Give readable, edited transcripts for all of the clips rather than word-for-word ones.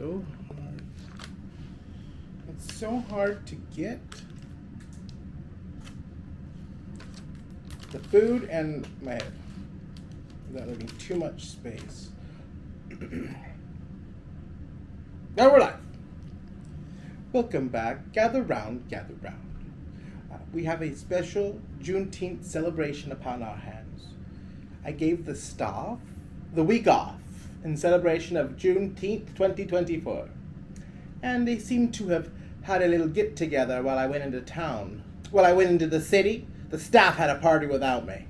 so hard. It's so hard to get the food and my head without leaving too much space. Now we're live. Welcome back. Gather round, gather round. We have a special Juneteenth celebration upon our hands. I gave the staff the week off in celebration of Juneteenth 2024. And they seem to have had a little get-together while I went into town. While I went into the city, the staff had a party without me.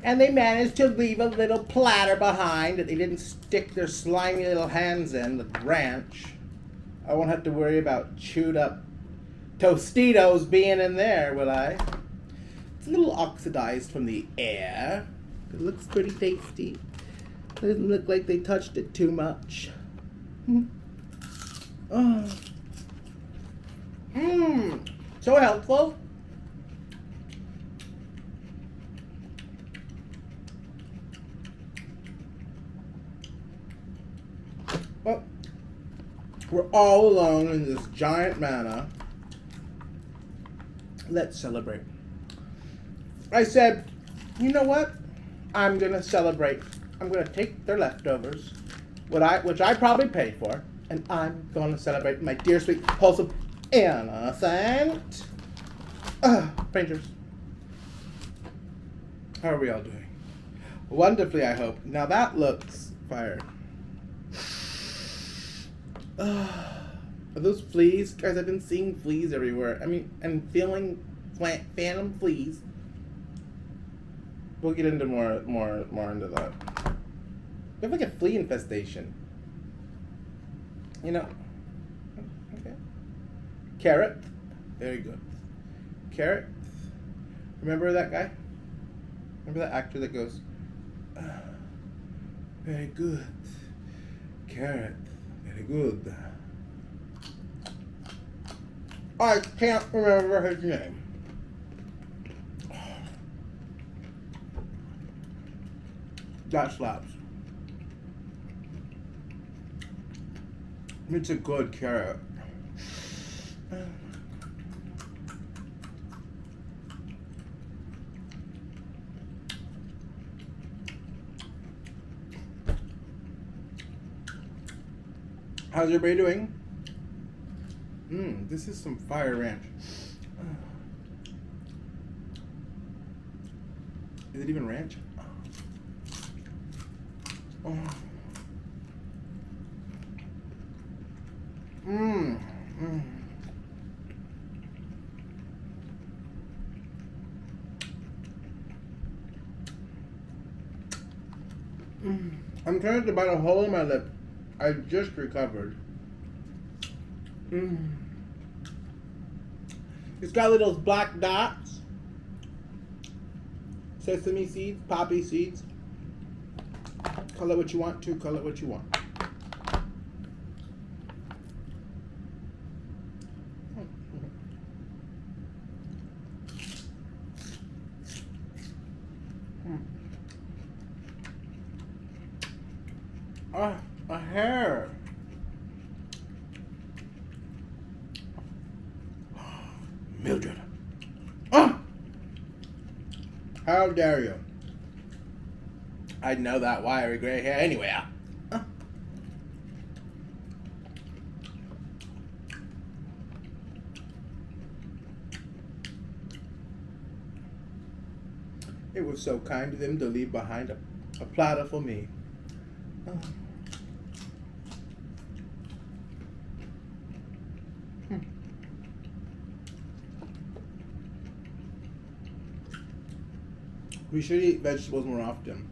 And they managed to leave a little platter behind that they didn't stick their slimy little hands in, the ranch. I won't have to worry about chewed up Tostitos being in there, will I? It's a little oxidized from the air. It looks pretty tasty. It doesn't look like they touched it too much. So helpful. Well, we're all alone in this giant manna. Let's celebrate. I said, you know what? I'm going to celebrate. I'm going to take their leftovers, which I probably paid for, and I'm going to celebrate my dear, sweet, wholesome, innocent Rangers. How are we all doing? Wonderfully, I hope. Now that looks fire. Are those fleas? Guys, I've been seeing fleas everywhere. I mean, and feeling phantom fleas. We'll get into more into that. We have like a flea infestation. You know. Okay. Carrot. Very good. Carrot. Remember that guy? Remember that actor that goes, very good. Carrot. Very good. I can't remember his name. That slaps. It's a good carrot. How's everybody doing? This is some fire ranch. Is it even ranch? I'm trying to bite a hole in my lip. I just recovered. It's got little black dots. Sesame seeds, poppy seeds. Call it what you want to, call it what you want. A hair. Mildred. How dare you? I'd know that wiry gray hair anyway. It was so kind of them to leave behind a platter for me. We should eat vegetables more often.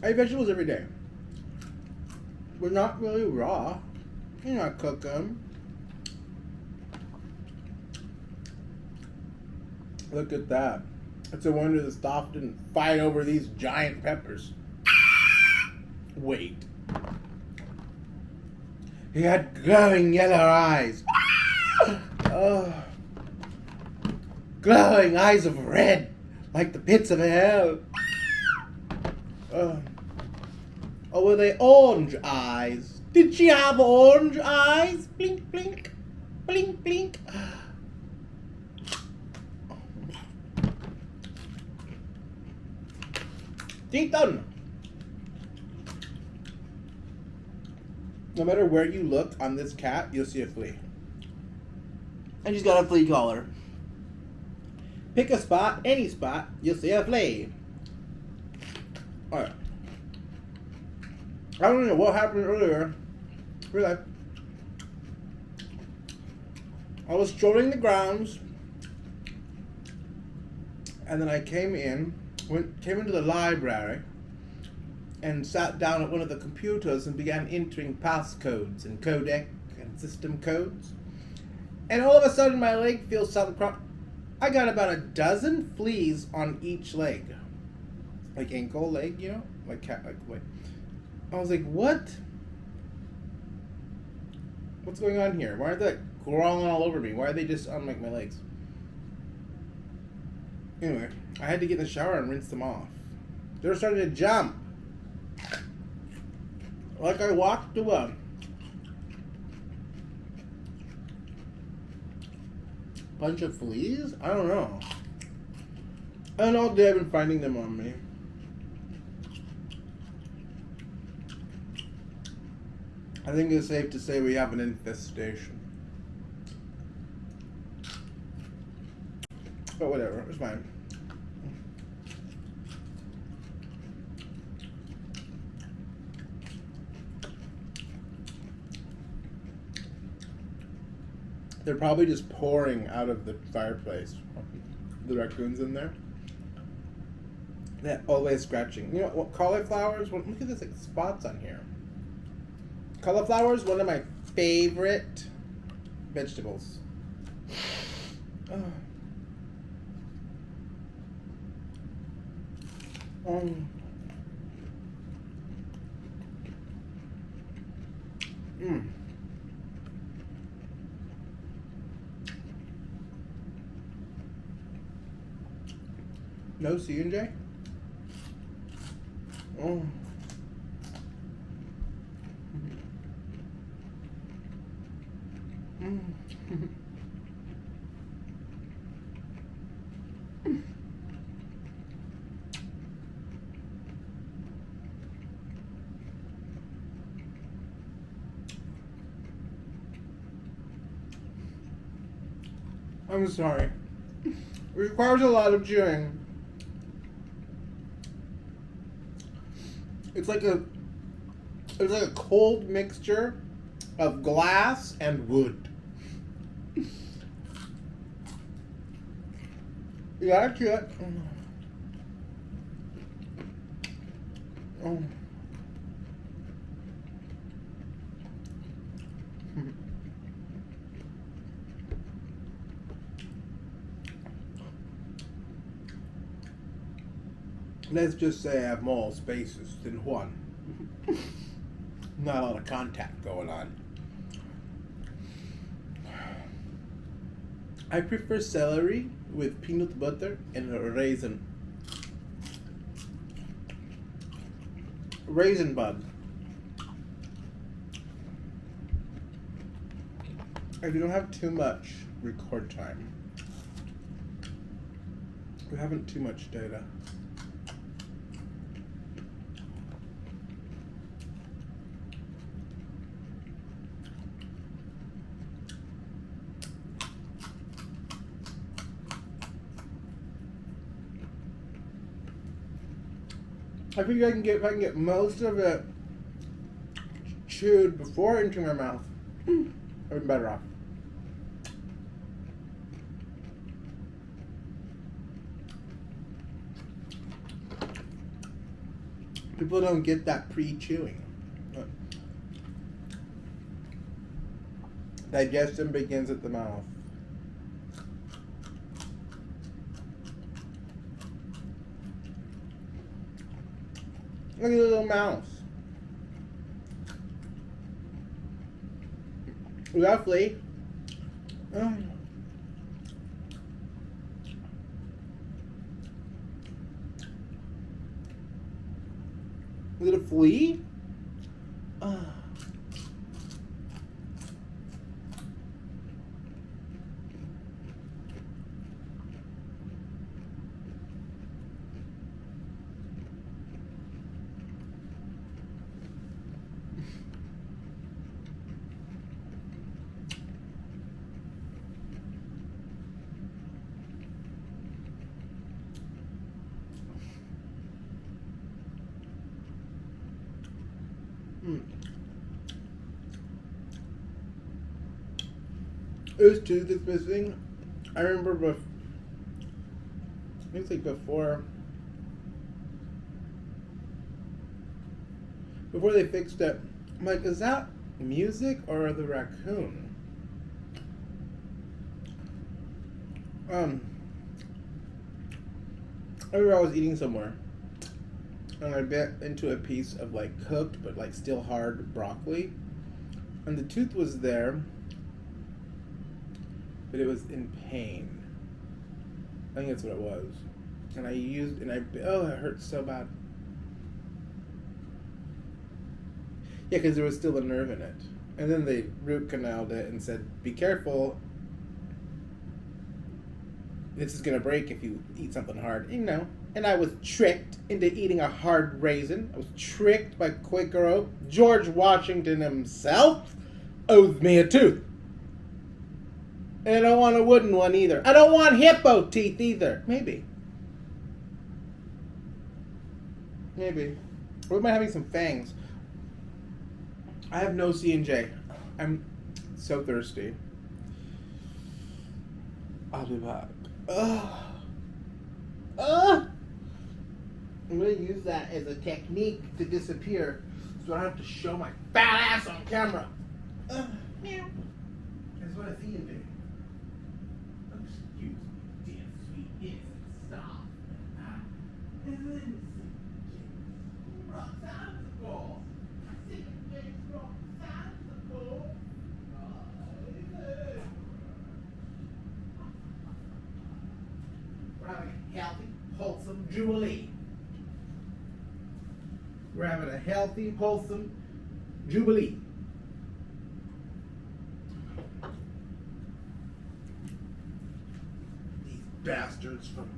I eat vegetables every day. But not really raw. You know, I cook them. Look at that. It's a wonder the staff didn't fight over these giant peppers. Wait. He had glowing yellow eyes. Oh, glowing eyes of red, like the pits of hell. Or were they orange eyes? Did she have orange eyes? Blink, blink, blink, blink. Done. No matter where you look on this cat, you'll see a flea. And she's got a flea collar. Pick a spot, any spot, you'll see a flea. Alright. I don't know what happened earlier. Real life. I was strolling the grounds, and then I came into the library and sat down at one of the computers and began entering passcodes and codec and system codes. And all of a sudden my leg feels something I got about a dozen fleas on each leg. Like ankle, leg, you know? Like cat, like wait. I was like, what? What's going on here? Why are they crawling all over me? Why are they just on like my legs? Anyway, I had to get in the shower and rinse them off. They were starting to jump. Like I walked to a bunch of fleas? I don't know. And all day I've been finding them on me. I think it's safe to say we have an infestation. But whatever, it's fine. They're probably just pouring out of the fireplace. The raccoons in there. They're always scratching. You know what? Cauliflowers. Look at this like spots on here. Cauliflower is one of my favorite vegetables. Oh. No C&J? Oh. I'm sorry. It requires a lot of chewing. It's like a cold mixture of glass and wood. You gotta chew it. Oh. Let's just say I have more spaces than one. Not a lot of contact going on. I prefer celery with peanut butter and a raisin. Raisin bud. I don't have too much record time. We haven't too much data. I figure if I can get most of it chewed before entering my mouth, I'd be better off. People don't get that pre-chewing. Digestion begins at the mouth. Look at the little mouse. We got a flea. Is it a flea? It was tooth that's missing. I remember it's like before they fixed it. I'm like, is that music or the raccoon? I remember I was eating somewhere and I bit into a piece of like cooked but like still hard broccoli, and the tooth was there, but it was in pain. I think that's what it was. And it hurt so bad. Yeah, because there was still a nerve in it. And then they root canaled it and said, be careful. This is going to break if you eat something hard. And I was tricked into eating a hard raisin. I was tricked by Quaker Oat. George Washington himself owes me a tooth. And I don't want a wooden one either. I don't want hippo teeth either. Maybe. Or am I having some fangs? I have no C&J. I'm so thirsty. I'll be back. I'm going to use that as a technique to disappear so I don't have to show my fat ass on camera. Meow. That's what a C&J. Excuse me, dear sweet innocent stop. We're having a healthy, wholesome Jubilee. We're having a healthy, wholesome Jubilee. These bastards from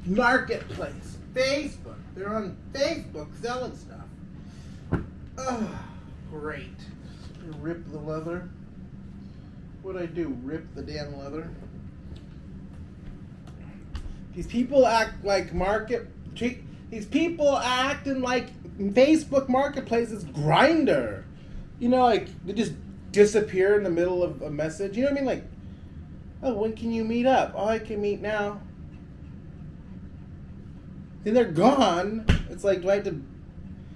Marketplace, Facebook. They're on Facebook selling stuff. Oh, great. Rip the leather. What'd I do? Rip the damn leather? These people act like these people acting like Facebook Marketplace is Grindr. Like they just disappear in the middle of a message. You know what I mean? Like, oh, when can you meet up? Oh, I can meet now. Then they're gone. It's like, do I have to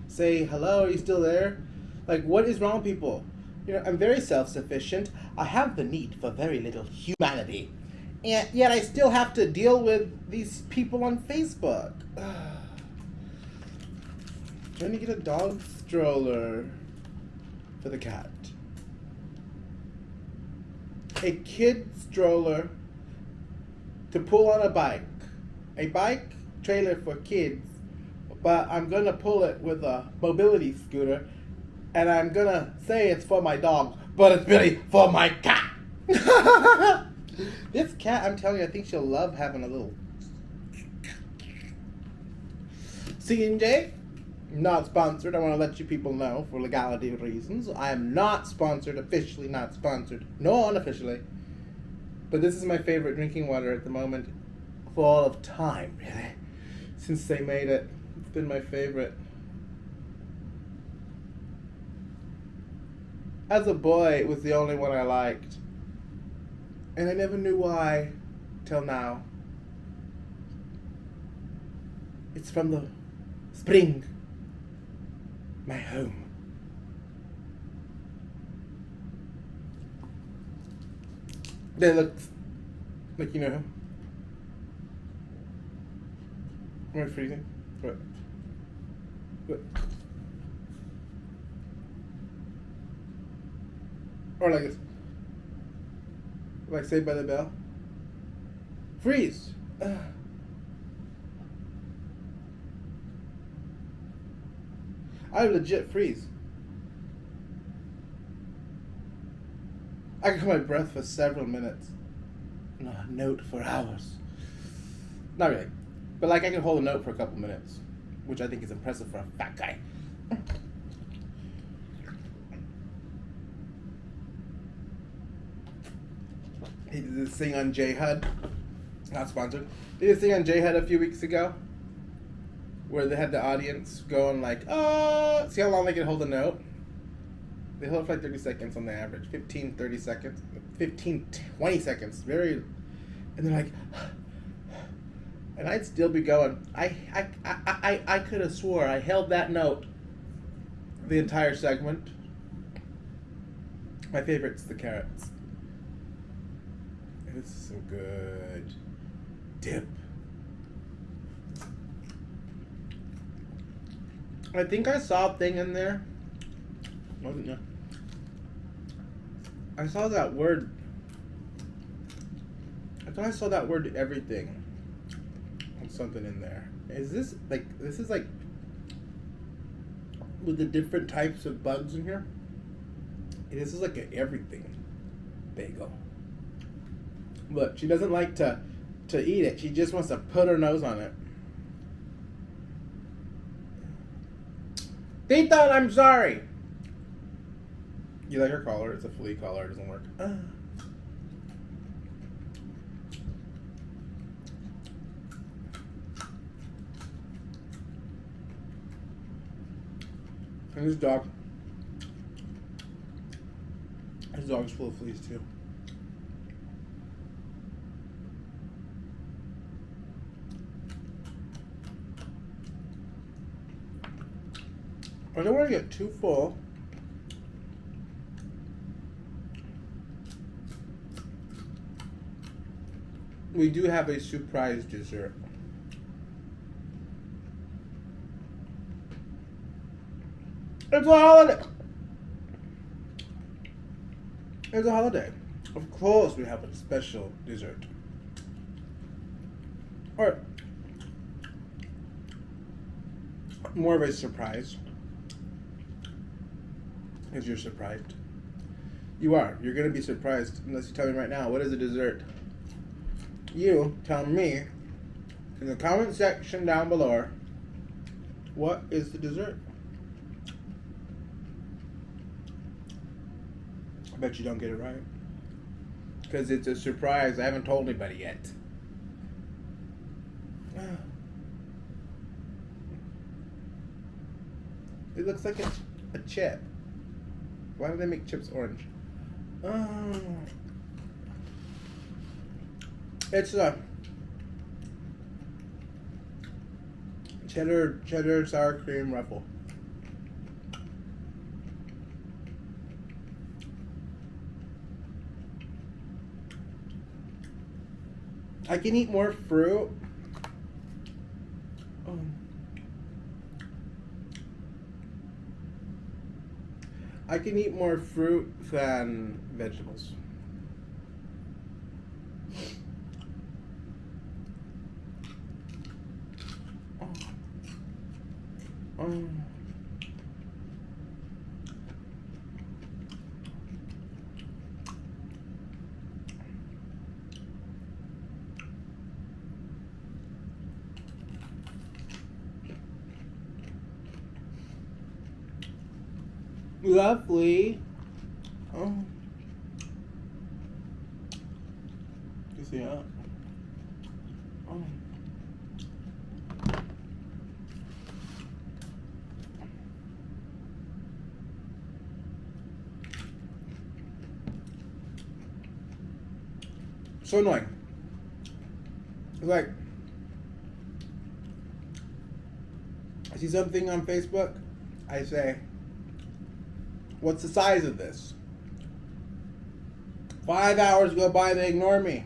say, hello, are you still there? Like, what is wrong with people? I'm very self-sufficient. I have the need for very little humanity. And yet I still have to deal with these people on Facebook. Trying to get a dog stroller for the cat. A kid stroller to pull on a bike. A bike trailer for kids, but I'm gonna pull it with a mobility scooter, and I'm gonna say it's for my dog, but it's really for my cat. This cat, I'm telling you, I think she'll love having a little C&J. Not sponsored. I want to let you people know for legality reasons. I am not sponsored, officially not sponsored, nor unofficially. But this is my favorite drinking water at the moment for all of time, really. Since they made it, it's been my favorite. As a boy, it was the only one I liked. And I never knew why till now. It's from the spring, my home. They look like, Am I freezing? What? Or like this. Like Saved by the Bell. Freeze. I legit freeze. I can hold my breath for several minutes. No, a note for hours. Not really. But like I can hold a note for a couple minutes. Which I think is impressive for a fat guy. He did this thing on J-HUD. Not sponsored. They did this thing on J-HUD a few weeks ago. Where they had the audience going like, oh, see how long they can hold a note? They hold it for like 30 seconds on the average. 15, 30 seconds. 15, 20 seconds. Very, and they're like, and I'd still be going. I could have swore I held that note the entire segment. My favorite's the carrots. This is so good. Dip. I think I saw a thing in there. Wasn't there? I saw that word. I thought I saw that word everything. And something in there. Is this like, this is like with the different types of bugs in here? This is like an everything bagel. Look, she doesn't like to eat it. She just wants to put her nose on it. Tita, I'm sorry. You like her collar? It's a flea collar. It doesn't work. And his dog's full of fleas too. I don't want to get too full. We do have a surprise dessert. It's a holiday. It's a holiday. Of course we have a special dessert. Or more of a surprise. Because you're surprised. You are. You're going to be surprised unless you tell me right now. What is the dessert? You tell me in the comment section down below. What is the dessert? I bet you don't get it right. Because it's a surprise. I haven't told anybody yet. It looks like a chip. Why do they make chips orange? It's a cheddar sour cream ruffle. I can eat more fruit. I can eat more fruit than vegetables. Lovely. You see that? So annoying. It's like, I see something on Facebook, I say, what's the size of this? 5 hours go by, they ignore me.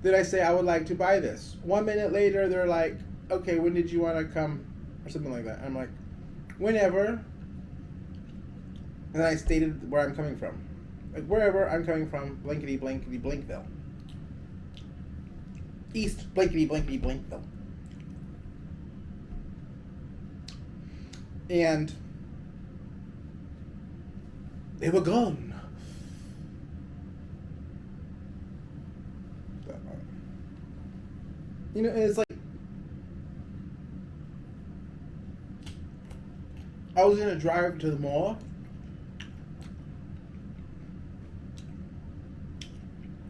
Then I say I would like to buy this. 1 minute later, they're like, okay, when did you want to come? Or something like that. I'm like, whenever. And then I stated where I'm coming from. Like wherever I'm coming from, blankety blankety Blankville. East blankety blankety Blankville. And they were gone. You know, it's like I was gonna drive to the mall,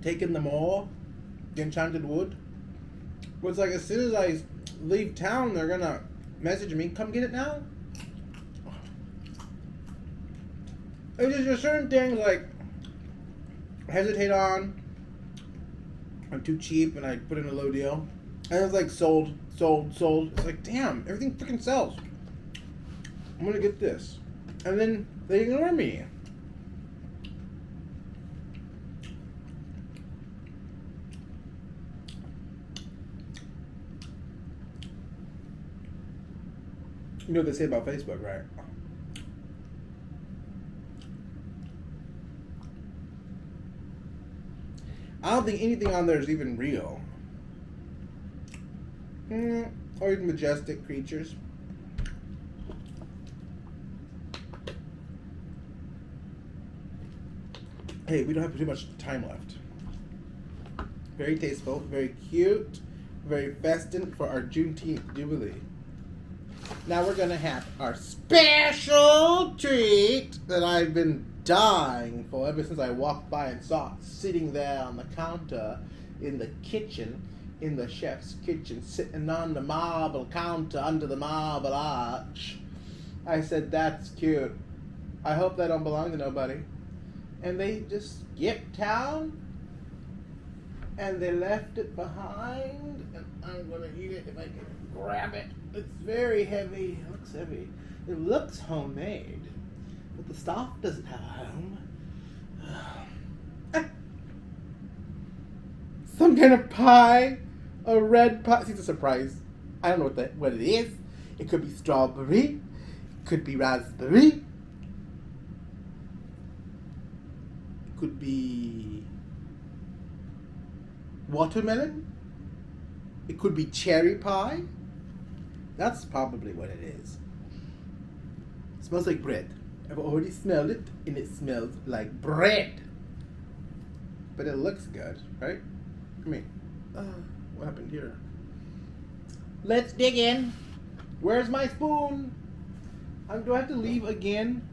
taking the mall, the Enchanted Wood. But it's like as soon as I leave town, they're gonna message me, "Come get it now." It's just certain things like I hesitate on. I'm too cheap, and I put in a low deal, and it's like sold. It's like, damn, everything freaking sells. I'm gonna get this, and then they ignore me. You know what they say about Facebook, right? I don't think anything on there is even real. Or even majestic creatures. Hey, we don't have too much time left. Very tasteful, very cute, very festive for our Juneteenth Jubilee. Now we're going to have our special treat that I've been dying for ever since I walked by and saw it sitting there on the counter in the kitchen, in the chef's kitchen, sitting on the marble counter under the marble arch. I said, that's cute. I hope that don't belong to nobody. And they just skipped town and they left it behind, and I'm going to eat it if I can grab it. It's very heavy. It looks heavy. It looks homemade, but the stuff doesn't have a home. Some kind of pie, a red pie. See, it's a surprise. I don't know what it is. It could be strawberry. It could be raspberry. It could be watermelon. It could be cherry pie. That's probably what it is. It smells like bread. I've already smelled it, and it smells like bread. But it looks good, right? I mean, what happened here? Let's dig in. Where's my spoon? Do I have to leave again?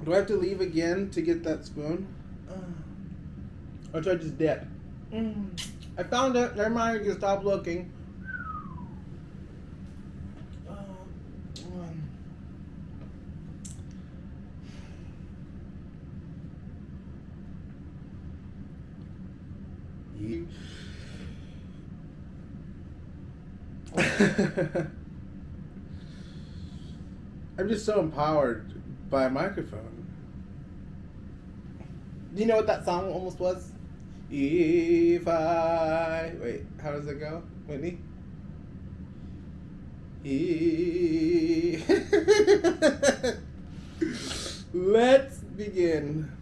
Do I have to leave again to get that spoon? Or should I just dip? I found it. Never mind. I can stop looking. I'm just so empowered by a microphone. Do you know what that song almost was? If I... Wait, how does it go? Whitney? Let's begin.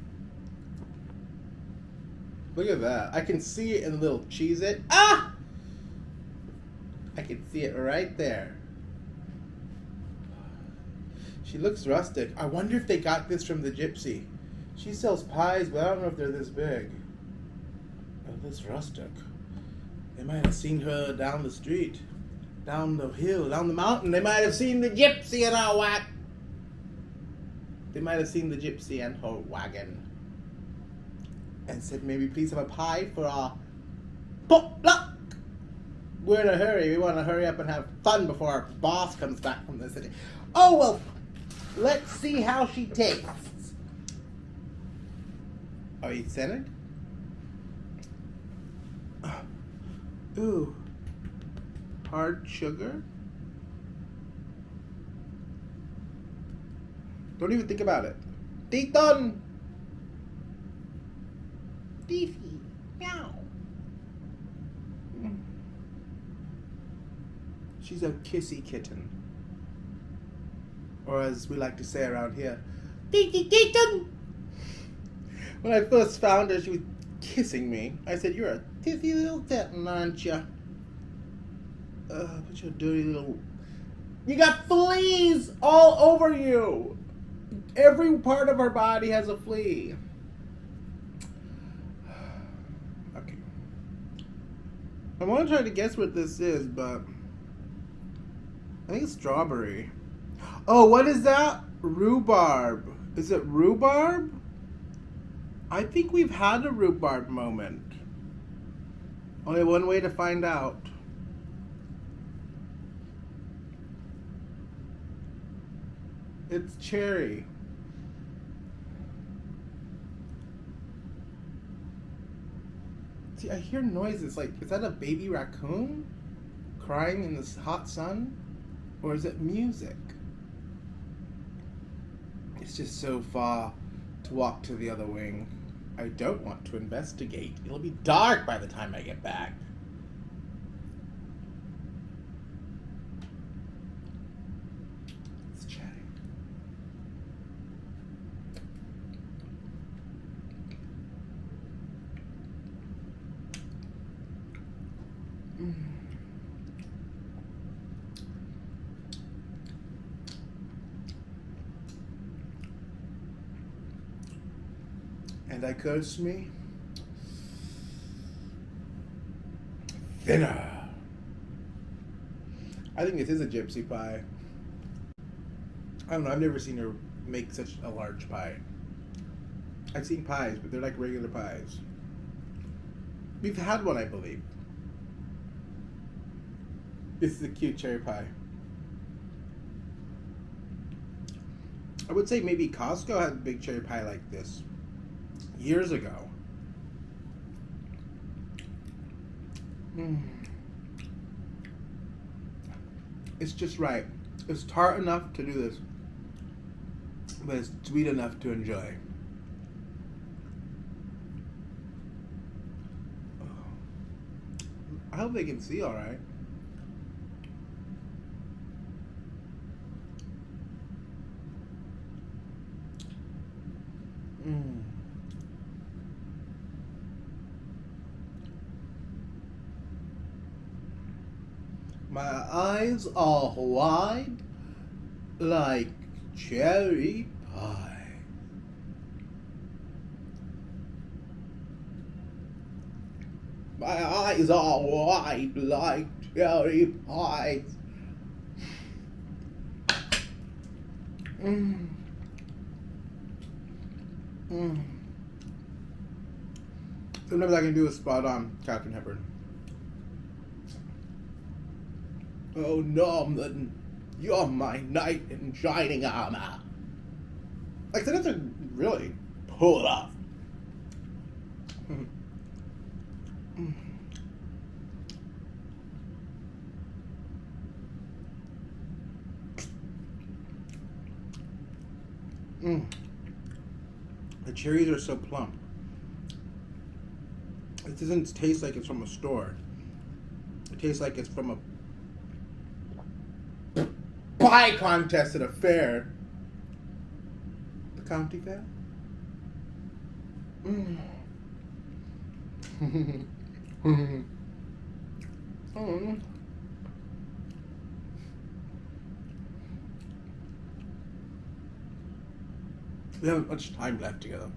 Look at that. I can see it in the little Cheez-It. Ah! I can see it right there. She looks rustic. I wonder if they got this from the gypsy. She sells pies, but I don't know if they're this big. Oh, this rustic. They might have seen her down the street, down the hill, down the mountain. They might have seen the gypsy and her wagon. They might have seen the gypsy and her wagon. And said, maybe please have a pie for our potluck. We're in a hurry. We want to hurry up and have fun before our boss comes back from the city. Oh, well, let's see how she tastes. Are you centered? Ooh. Hard sugar? Don't even think about it. Titon! Beefy. Meow. She's a kissy kitten. Or as we like to say around here, Tiki Kitten! When I first found her, she was kissing me. I said, "You're a titty little tittin', aren't you? But you're dirty little... You got fleas all over you. Every part of our body has a flea." Okay. I want to try to guess what this is, but I think it's strawberry. Oh, what is that? Rhubarb. Is it rhubarb? I think we've had a rhubarb moment. Only one way to find out. It's cherry. See, I hear noises. Like, is that a baby raccoon crying in this hot sun? Or is it music? It's just so far to walk to the other wing. I don't want to investigate. It'll be dark by the time I get back. It's chatting. And I curse me. Thinner. I think this is a gypsy pie. I don't know, I've never seen her make such a large pie. I've seen pies, but they're like regular pies. We've had one, I believe. This is a cute cherry pie. I would say maybe Costco had a big cherry pie like this years ago. It's just right. It's tart enough to do this, but it's sweet enough to enjoy. I hope they can see all right. My eyes are wide like cherry pie. My eyes are wide like cherry pies. Sometimes I can do a spot on Captain Hepburn. Oh, Norman, you're my knight in shining armor. Like, that doesn't really pull it off. The cherries are so plump. It doesn't taste like it's from a store. It tastes like it's from a pie contest at a fair. The county fair? We haven't much time left together.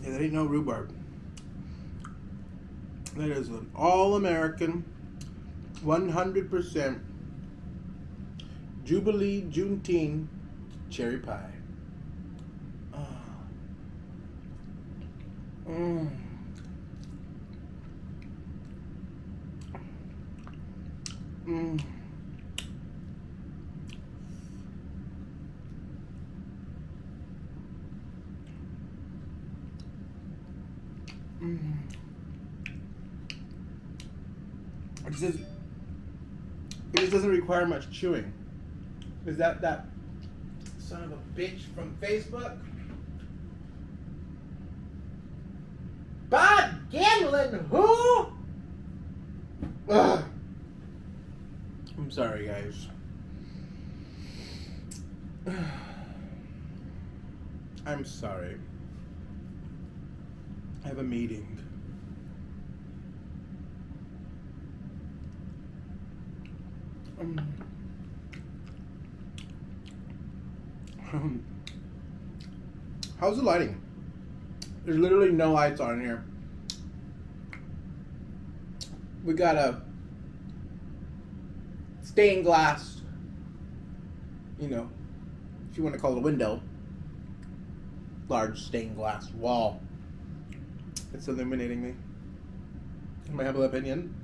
Yeah, that ain't no rhubarb. That is an all-American, 100% Jubilee Juneteenth cherry pie. It just doesn't require much chewing. Is that son of a bitch from Facebook? Bob Gimlin, who? sorry, guys. I'm sorry. I have a meeting. How's the lighting? There's literally no lights on here. We got a stained glass, you know, if you want to call it a window, large stained glass wall. It's illuminating me. In my humble opinion.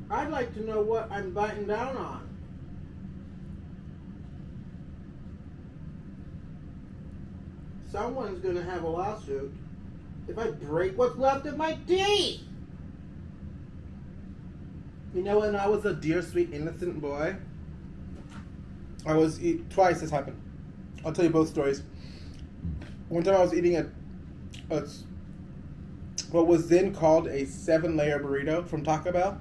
I'd like to know what I'm biting down on. Someone's gonna have a lawsuit if I break what's left of my teeth. You know, when I was a dear, sweet, innocent boy, twice this happened. I'll tell you both stories. One time I was eating what was then called a 7-layer burrito from Taco Bell.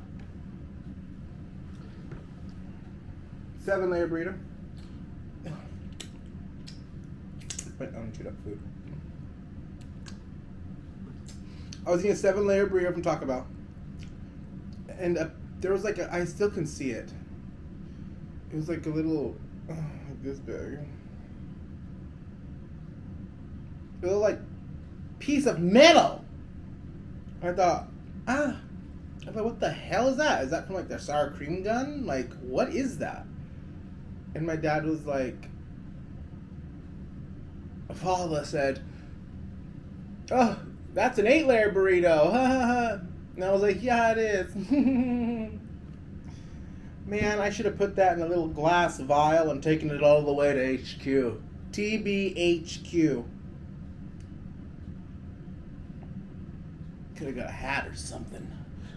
7-layer burrito. My own chewed up food. I was eating a 7-layer burrito from Taco Bell, and there was like I still can see it. It was like a little, like this big. A little like piece of metal. I thought, what the hell is that? Is that from like their sour cream gun? Like, what is that? And my dad was like, Father said, oh, that's an 8-layer burrito. And I was like, yeah, it is. Man, I should have put that in a little glass vial and taken it all the way to HQ. TBHQ. Could have got a hat or something.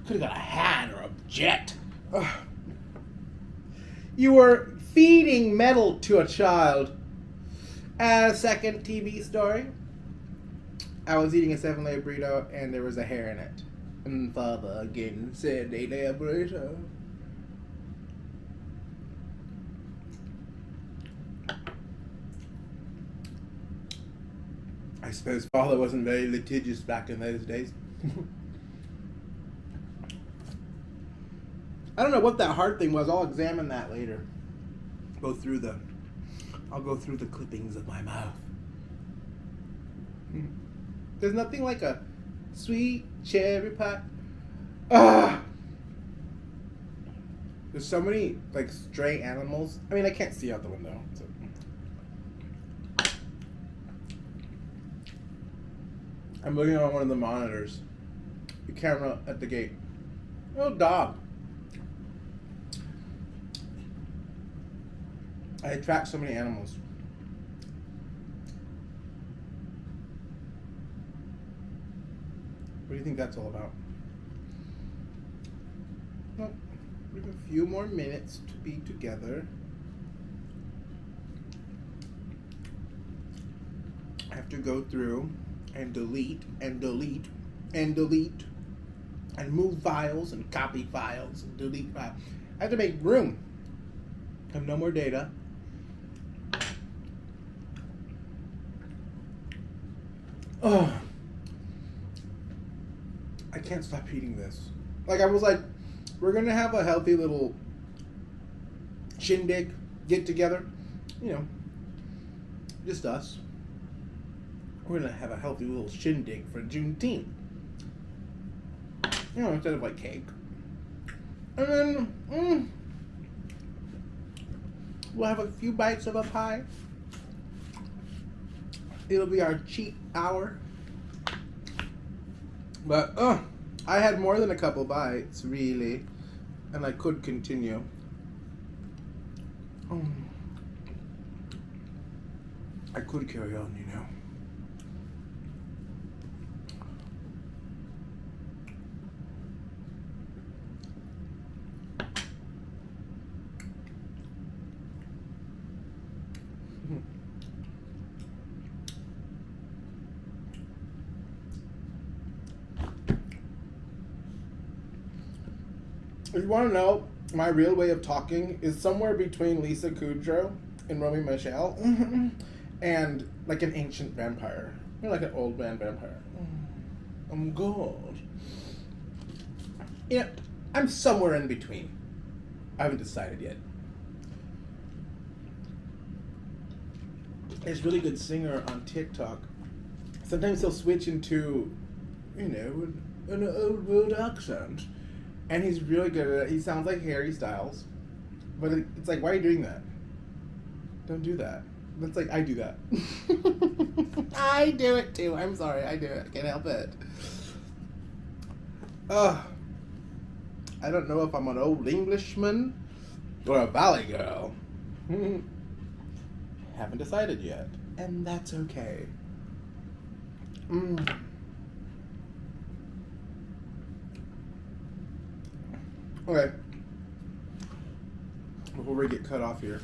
Could have got a hat or a jet. Ugh. You were feeding metal to a child. A second TV story. I was eating a 7-layer burrito and there was a hair in it. And Father again said 8-layer burrito. I suppose Father wasn't very litigious back in those days. I don't know what that heart thing was. I'll examine that later. I'll go through the clippings of my mouth. There's nothing like a sweet cherry pie. There's so many like stray animals. I mean, I can't see out the window. So. I'm looking on one of the monitors. The camera at the gate. Oh, dog. I attract so many animals. What do you think that's all about? Well, we have a few more minutes to be together. I have to go through and delete and delete and delete and move files and copy files and delete files. I have to make room. I have no more data. Oh, I can't stop eating this. Like, I was like, we're going to have a healthy little shindig, get together. You know, just us. We're going to have a healthy little shindig for Juneteenth. You know, instead of like cake. And then, we'll have a few bites of a pie. It'll be our cheat hour. But, I had more than a couple bites, really. And I could continue. I could carry on, you know. If you want to know, my real way of talking is somewhere between Lisa Kudrow and Romy Michelle and like an ancient vampire. You're like an old man vampire. I'm good. Yeah, I'm somewhere in between. I haven't decided yet. There's a really good singer on TikTok. Sometimes he'll switch into, you know, an old world accent. And he's really good at it. He sounds like Harry Styles. But it's like, why are you doing that? Don't do that. That's like, I do that. I do it too. I'm sorry. I do it. I can't help it. I don't know if I'm an old Englishman or a valley girl. Haven't decided yet. And that's okay. Okay. Before we get cut off here,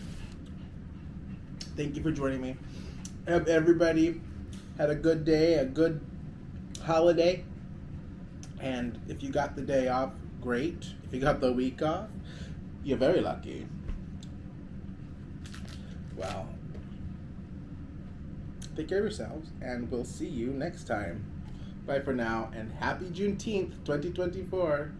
thank you for joining me. I hope everybody had a good day, a good holiday. And if you got the day off, great. If you got the week off, you're very lucky. Well, take care of yourselves, and we'll see you next time. Bye for now, and happy Juneteenth 2024.